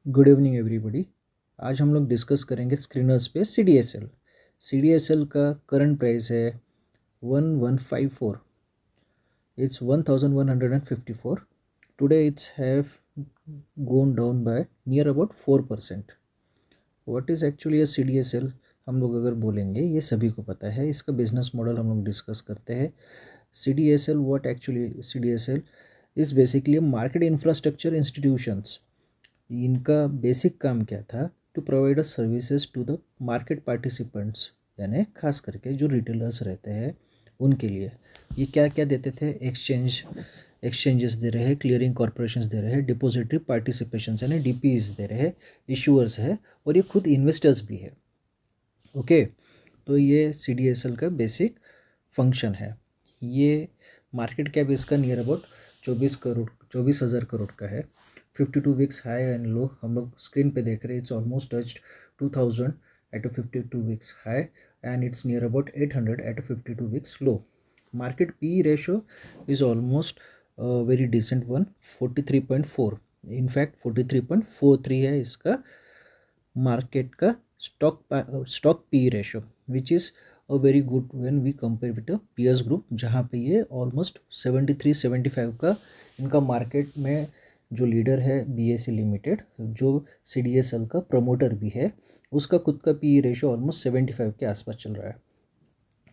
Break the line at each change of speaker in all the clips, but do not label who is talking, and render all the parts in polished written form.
Good evening everybody. आज हम लोग डिस्कस करेंगे स्क्रीनर्स पे सी डी एस एल का करंट प्राइस है 1154। It's 1154। Today it's have gone down by near about 4%। What is actually a C D S L? हम लोग अगर बोलेंगे, ये सभी को पता है, इसका बिजनेस मॉडल हम लोग डिस्कस करते हैं। C D S L, what actually C D S L is basically market infrastructure institutions. इनका बेसिक काम क्या था? To provide a services to the market participants, यानी खास करके जो रिटेलर्स रहते हैं उनके लिए। ये क्या क्या देते थे? एक्सचेंजेस दे रहे हैं, क्लियरिंग कॉरपोरेशंस दे रहे हैं, डिपॉजिटरी पार्टिसिपेशंस यानी डीपीज दे रहे हैं, इशूअर्स है, और ये खुद इन्वेस्टर्स भी है। ओके, तो ये सी का बेसिक फंक्शन है। ये मार्केट कैप इसका नियर अबाउट 24,000 करोड़ का है। 52 वीक्स हाई एंड लो हम लोग स्क्रीन पे देख रहे हैं। It's almost touched 2000 at a 52 weeks high and it's near about 800 at a 52 weeks low. Market P ratio is almost very decent one, 43.4। In fact 43.43 है इसका मार्केट का stock P ratio, which is a very good when we compare with the PS group, जहाँ पे ये almost 73-75 का इनका market में जो लीडर है बीएसई लिमिटेड, जो सीडीएसएल का प्रमोटर भी है, उसका खुद का पी रेशो ऑलमोस्ट 75 के आसपास चल रहा है।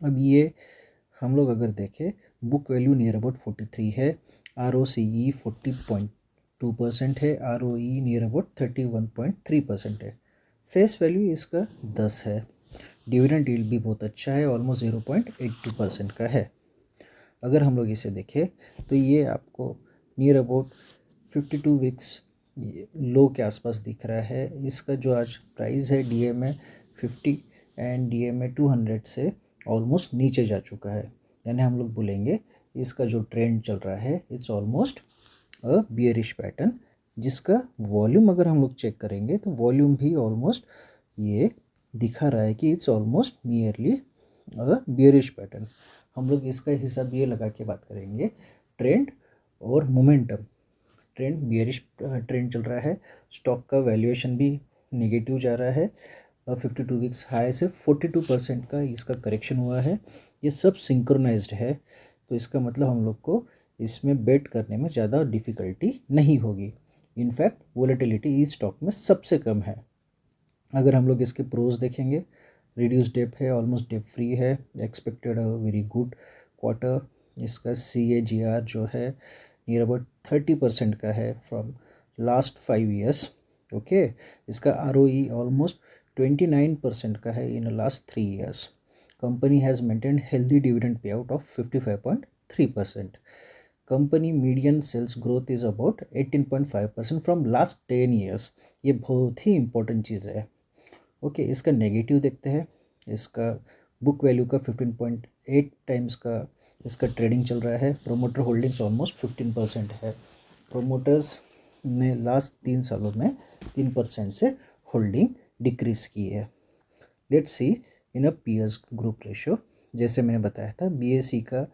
अब ये हम लोग अगर देखें, बुक वैल्यू नियर अबाउट 43 है, आर ओ सी ई 40.2% है, R O E near about 31.3% है, फेस वैल्यू इसका 10 है, डिविडेंड यील्ड भी बहुत अच्छा है, ऑलमोस्ट 0.82% का है। अगर हम लोग इसे देखें तो ये आपको नियर अबाउट 52 वीक्स लो के आसपास दिख रहा है। इसका जो आज प्राइस है डीएमए 50 एंड डीएमए 200 से ऑलमोस्ट नीचे जा चुका है, यानी हम लोग बोलेंगे इसका जो ट्रेंड चल रहा है it's almost a bearish pattern, जिसका वॉल्यूम अगर हम लोग चेक करेंगे तो वॉल्यूम भी ऑलमोस्ट ये दिखा रहा है कि it's almost nearly a bearish pattern. हम लोग इसका हिसाब ये लगा के बात करेंगे, ट्रेंड और मोमेंटम। ट्रेंड बियरिश ट्रेंड चल रहा है, स्टॉक का वैल्यूएशन भी नेगेटिव जा रहा है, 52 वीक्स हाई से 42% का इसका करेक्शन हुआ है। ये सब सिंक्रोनाइज्ड है, तो इसका मतलब हम लोग को इसमें बेट करने में ज़्यादा डिफ़िकल्टी नहीं होगी। इनफैक्ट वोलेटिलिटी इस स्टॉक में सबसे कम है। अगर हम लोग इसके प्रोज देखेंगे, रिड्यूस डेप है, ऑलमोस्ट डेप फ्री है, expected a very good quarter. इसका CAGR जो है नियर अबाउट 30% का है फ्रॉम लास्ट 5 ईयर्स। ओके, इसका ROE ऑलमोस्ट 29% का है in last 3 years. Company has maintained healthy dividend pay out of 55.3%। Company median sales growth is about 18.5% from last 10 years. ये बहुत ही इंपॉर्टेंट चीज़ है। ओके, इसका नेगेटिव देखते हैं। इसका बुक वैल्यू का 15.8 टाइम्स का इसका ट्रेडिंग चल रहा है। प्रोमोटर होल्डिंग्स ऑलमोस्ट 15% है। प्रोमोटर्स ने लास्ट 3 सालों में 3% से होल्डिंग डिक्रीज की है। Let's see in a PS group ratio. जैसे मैंने बताया था, बीएसई का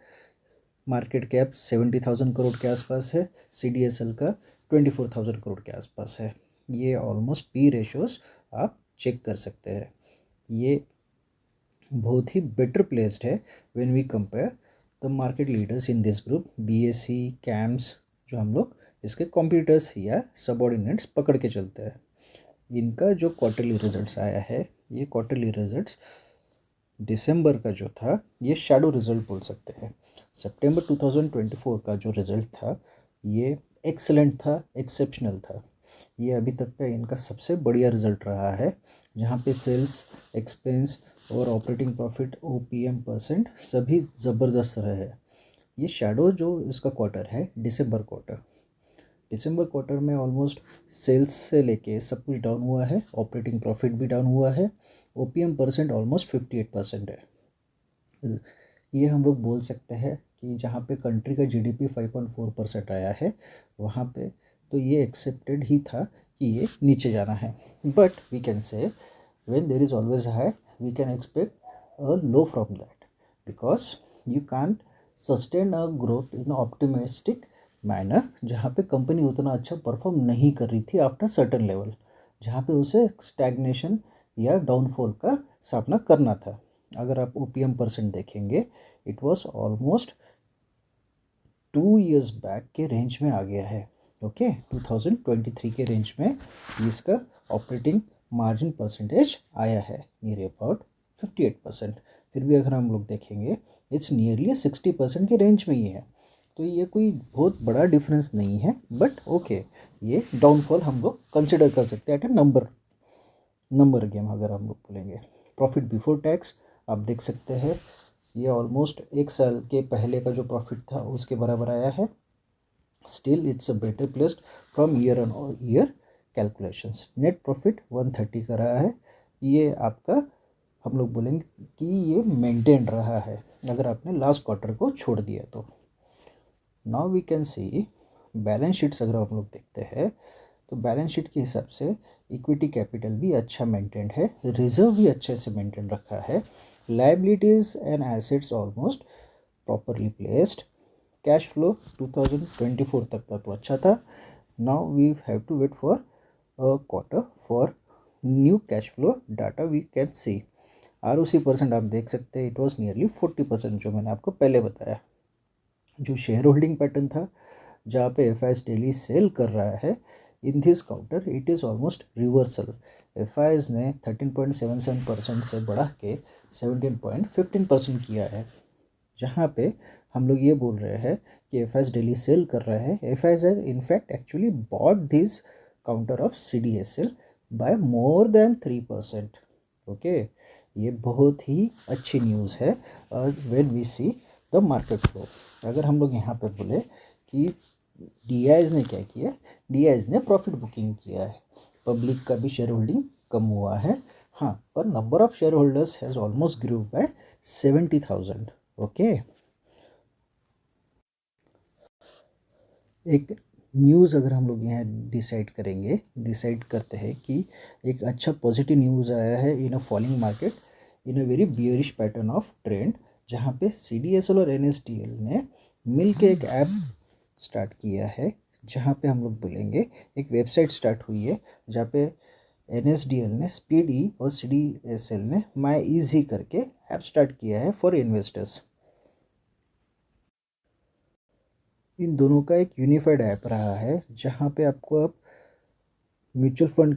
मार्केट कैप 70,000 करोड़ के आसपास है, सीडीएसएल का 24,000 करोड़ के आसपास है। ये ऑलमोस्ट पी रेशोज आप चेक कर सकते हैं। ये बहुत ही बेटर प्लेस्ड है when we compare the market leaders in this group, BSE CAMS, जो हम लोग इसके कॉम्पिटिटर्स या सबऑर्डिनेट्स पकड़ के चलते हैं। इनका जो क्वार्टरली रिजल्ट्स आया है, ये क्वार्टरली रिजल्ट्स दिसंबर का जो था, ये शैडो रिजल्ट बोल सकते हैं। सितंबर 2024 का जो रिजल्ट था, ये एक्सेलेंट था, एक्सेप्शनल था। ये अभी तक का इनका सबसे बढ़िया रिजल्ट रहा है, जहाँ पे सेल्स, एक्सपेंस और ऑपरेटिंग प्रॉफिट, OPM परसेंट सभी ज़बरदस्त रहे हैं। ये शैडो जो इसका क्वार्टर है, दिसंबर क्वार्टर में ऑलमोस्ट सेल्स से लेके सब कुछ डाउन हुआ है, ऑपरेटिंग प्रॉफिट भी डाउन हुआ है, OPM परसेंट ऑलमोस्ट 58% है। ये हम लोग बोल सकते हैं कि जहाँ पे कंट्री का GDP 5.4% आया है, वहाँ पे तो ये एक्सेप्टेड ही था कि ये नीचे जाना है। But we can say when there is always high, we can expect a low from that, because you can sustain a growth in optimistic manner, जहाँ पे कंपनी उतना अच्छा परफॉर्म नहीं कर रही थी आफ्टर सर्टन लेवल। जहाँ पे उसे स्टैग्नेशन या डाउनफॉल का सामना करना था। अगर आप ओपीएम परसेंट देखेंगे, it was almost 2 years back के रेंज में आ गया है। ओके, 2023 के रेंज में इसका ऑपरेटिंग मार्जिन परसेंटेज आया है नियर अबाउट 58%। फिर भी अगर हम लोग देखेंगे, इट्स नियरली 60% के रेंज में ही है। तो ये कोई बहुत बड़ा डिफरेंस नहीं है, बट ओके, ये डाउनफॉल हम लोग कंसिडर कर सकते हैं एट ए नंबर गेम। अगर हम लोग बोलेंगे प्रॉफिट बिफोर टैक्स, आप देख सकते हैं ये ऑलमोस्ट 1 साल के पहले का जो प्रॉफिट था उसके बराबर आया है। Still it's a better placed from year on year calculations. Net profit 130 का रहा है। ये आपका हम लोग बोलेंगे कि ये मेंटेन रहा है अगर आपने लास्ट क्वार्टर को छोड़ दिया तो। Now we can see balance sheets. अगर हम लोग देखते हैं तो बैलेंस शीट के हिसाब से इक्विटी कैपिटल भी अच्छा मेंटेन है, रिजर्व भी अच्छे से मेंटेन रखा है, liabilities and assets almost properly placed. Cash flow 2024 तक का तो अच्छा था. Now we have to wait for a quarter for new cash flow data we can see. ROC percent आप देख सकते हैं, इट वॉज नियरली 40% जो मैंने आपको पहले बताया। जो शेयर होल्डिंग पैटर्न था, जहाँ पे FIs डेली सेल कर रहा है, in this counter it is almost reversal. FIs ने 13.77% से बढ़ा के 17.15% किया है, जहाँ पे हम लोग ये बोल रहे हैं कि FIs डेली सेल कर रहा है। FIs are in fact actually bought this counter of CDSL by more than 3%। Okay, ये बहुत ही अच्छी न्यूज़ है when we see the market flow. अगर हम लोग यहाँ पे बोले कि DIs ने क्या किया, DIs ने प्रॉफिट बुकिंग किया है, पब्लिक का भी शेयर होल्डिंग कम हुआ है, हाँ, पर number of share holders has almost grew by 70,000। Okay, एक न्यूज़ अगर हम लोग यहाँ डिसाइड करते हैं कि एक अच्छा पॉजिटिव न्यूज़ आया है in a falling market, in a very bearish pattern of trend, जहाँ पे CDSL और NSDL ने मिल के एक ऐप स्टार्ट किया है, जहाँ पे हम लोग बोलेंगे एक वेबसाइट स्टार्ट हुई है, जहाँ पे NSDL ने स्पीड ई और CDSL ने माई ईजी करके ऐप स्टार्ट किया है फॉर इन्वेस्टर्स। इन दोनों का एक यूनिफाइड ऐप रहा है, जहाँ पे आपको अब म्यूचुअल फंड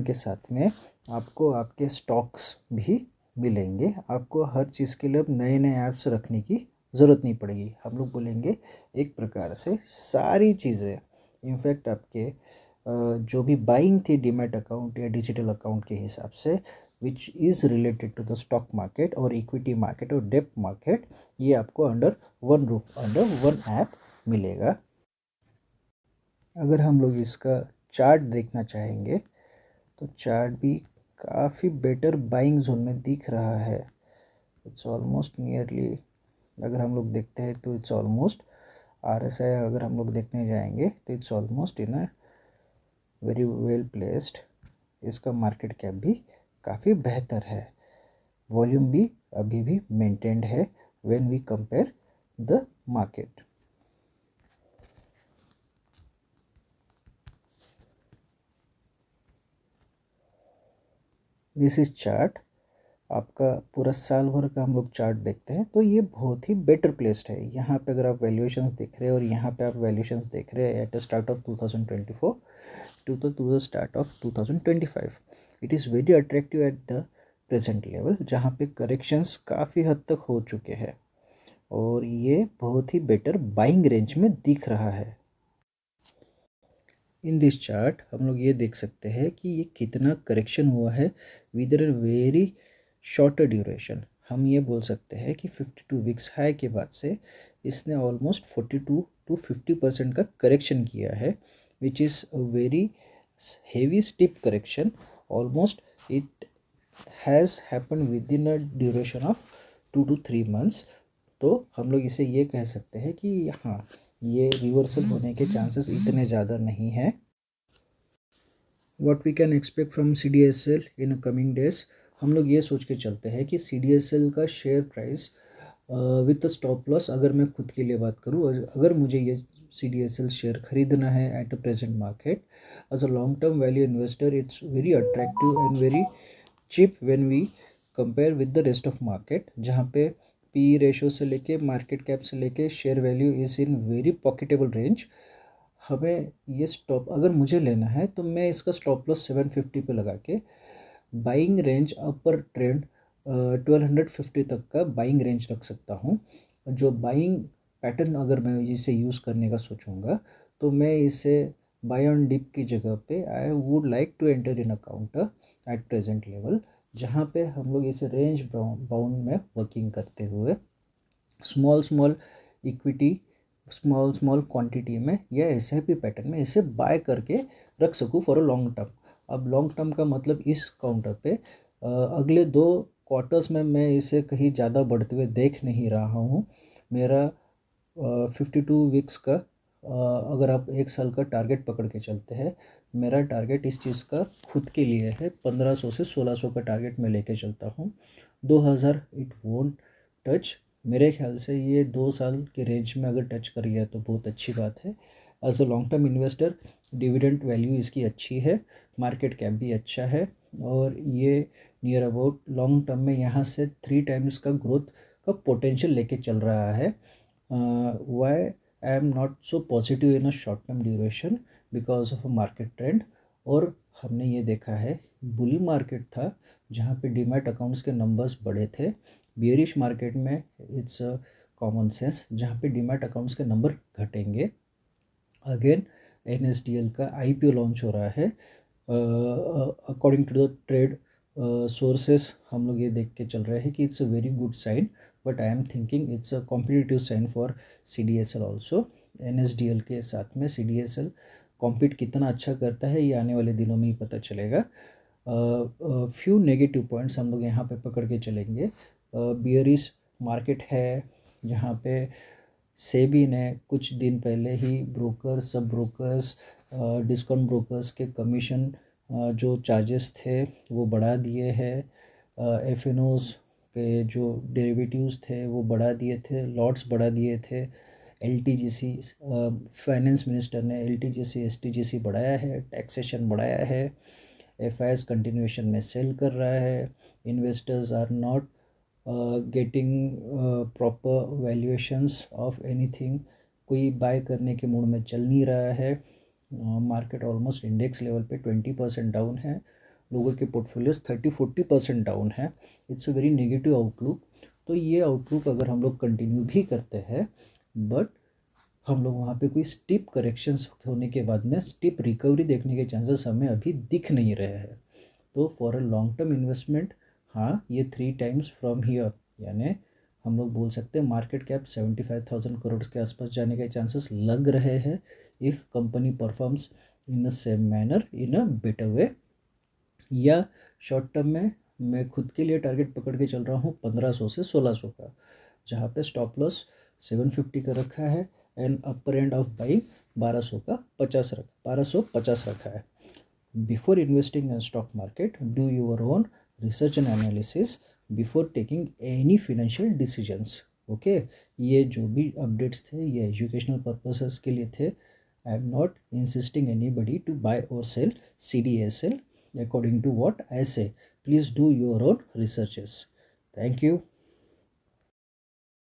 के साथ में आपको आपके स्टॉक्स भी मिलेंगे। आपको हर चीज़ के लिए अब नए नए ऐप्स रखने की ज़रूरत नहीं पड़ेगी। हम लोग बोलेंगे एक प्रकार से सारी चीज़ें, इनफैक्ट आपके जो भी बाइंग थी डीमैट अकाउंट या डिजिटल अकाउंट के हिसाब से, which is related to the stock market और इक्विटी मार्केट और डेब्ट मार्केट, ये आपको under one roof, under one app मिलेगा। अगर हम लोग इसका चार्ट देखना चाहेंगे तो चार्ट भी काफ़ी बेटर बाइंग जोन में दिख रहा है। इट्स ऑलमोस्ट नियरली, अगर हम लोग देखते हैं तो इट्स ऑलमोस्ट RSI अगर हम लोग देखने जाएंगे तो it's almost in a very well placed. इसका मार्केट कैप भी काफ़ी बेहतर है, वॉल्यूम भी अभी भी मेंटेन्ड है when we compare the market. This is chart, आपका पूरा साल भर का हम लोग चार्ट देखते हैं तो ये बहुत ही बेटर प्लेस्ड है। यहाँ पे अगर आप वैल्यूएशंस देख रहे हैं और यहाँ पे आप वैल्यूएशंस देख रहे हैं at the start of 2024 to the start of 2025, it is very attractive at the present level, जहाँ पे करेक्शंस काफ़ी हद तक हो चुके हैं और ये बहुत ही बेटर बाइंग रेंज में दिख रहा है। इन दिस चार्ट हम लोग ये देख सकते हैं कि ये कितना करेक्शन हुआ है with a very shorter duration. हम ये बोल सकते हैं कि 52 वीक्स हाई के बाद से इसने ऑलमोस्ट 42 to 50% का करेक्शन किया है, which is a very heavy steep correction. Almost it has happen within a duration of 2 to 3 months। तो हम लोग इसे ये कह सकते हैं कि हाँ, ये रिवर्सल होने के चांसेस इतने ज़्यादा नहीं हैं। What we can expect from CDSL in coming days, हम लोग ये सोच के चलते हैं कि CDSL का share price with stop loss, अगर मैं खुद के लिए बात करूँ, अगर मुझे ये CDSL शेयर खरीदना है at a present market, as a long term value investor it's very attractive and very cheap when we compare with the rest of market, जहाँ पे पी रेशो से लेके मार्केट कैप से लेके share value is in very pocketable range. हमें ये stop अगर मुझे लेना है तो मैं इसका स्टॉप लॉस 750 पे लगा के बाइंग रेंज अपर ट्रेंड 1250 तक का बाइंग रेंज रख सकता हूँ। जो बाइंग पैटर्न अगर मैं इसे यूज़ करने का सोचूंगा तो मैं इसे बाय ऑन डिप की जगह पे I would like to enter in a counter at present level, जहाँ पे हम लोग इसे रेंज बाउंड में वर्किंग करते हुए small small equity small small quantity में या एसआईपी पैटर्न में इसे बाय करके रख सकूँ फॉर अ लॉन्ग टर्म। अब लॉन्ग टर्म का मतलब इस काउंटर पे अगले 2 क्वार्टर्स में मैं इसे कहीं ज़्यादा बढ़ते हुए देख नहीं रहा हूँ। मेरा 52 वीक्स का अगर आप 1 साल का टारगेट पकड़ के चलते हैं, मेरा टारगेट इस चीज़ का खुद के लिए है 1500 से 1600 का टारगेट मैं लेके चलता हूँ। 2000 इट वोंट टच। मेरे ख्याल से ये 2 साल के रेंज में अगर टच कर गया तो बहुत अच्छी बात है। As a long term investor dividend value इसकी अच्छी है, मार्केट कैप भी अच्छा है, और ये नियर अबाउट लॉन्ग टर्म में यहाँ से 3 टाइम्स का ग्रोथ का पोटेंशियल लेके चल रहा है। Why I am not so positive in a short term duration because of a market trend. और हमने ये देखा है बुल मार्केट था जहाँ पे डीमैट अकाउंट्स के नंबर्स बड़े थे, बियरिश मार्केट में इट्स कॉमन सेंस जहाँ पे डीमैट अकाउंट्स के नंबर घटेंगे। अगेन NSDL का IPO लॉन्च हो रहा है, according to the trade sources हम लोग ये देख के चल रहे हैं कि it's a very good sign, but I am thinking it's a competitive sign for CDSL also. NSDL के साथ में CDSL कॉम्पीट कितना अच्छा करता है ये आने वाले दिनों में ही पता चलेगा। फ्यू नेगेटिव पॉइंट्स हम लोग यहाँ पे पकड़ के चलेंगे। बियरिश मार्केट है जहाँ पे सेबी ने कुछ दिन पहले ही ब्रोकर्स सब ब्रोकर्स डिस्काउंट ब्रोकर्स के कमीशन जो चार्जेस थे वो बढ़ा दिए हैं। FNOs के जो डेरिवेटिव्स थे वो बढ़ा दिए थे, लॉट्स बढ़ा दिए थे। LTGC फाइनेंस मिनिस्टर ने LTGC STGC बढ़ाया है, टैक्सेशन बढ़ाया है। FIS कंटिन्यूएशन में सेल कर रहा है। Investors are not getting proper valuations of anything, कोई बाय करने के मूड में चल नहीं रहा है। मार्केट ऑलमोस्ट इंडेक्स लेवल पे 20% डाउन है, लोगों के पोर्टफोलियोज 30-40% डाउन है। It's a very negative outlook. तो ये आउटलुक अगर हम लोग कंटिन्यू भी करते हैं बट हम लोग वहाँ पे कोई स्टीप करेक्शंस होने के बाद में स्टीप रिकवरी देखने के चांसेस हमें अभी दिख नहीं रहे हैं। तो for a long term investment हाँ ये 3 टाइम्स फ्रॉम हियर, यानी हम लोग बोल सकते हैं मार्केट कैप 75,000 करोड़ के आसपास जाने के चांसेस लग रहे हैं if company performs in the same manner in a better way. या शॉर्ट टर्म में मैं खुद के लिए टारगेट पकड़ के चल रहा हूँ 1500 से 1600 का, जहाँ पे स्टॉप लॉस 750 का रखा है and upper end of buying 1250 रखा है। Before investing in stock market do your own research and analysis before taking any financial decisions. Okay, ये जो भी अपडेट्स थे ये एजुकेशनल पर्पसेस के लिए थे। I am not insisting anybody to buy और sell CDSL according to what I say. Please do your own researches. Thank you.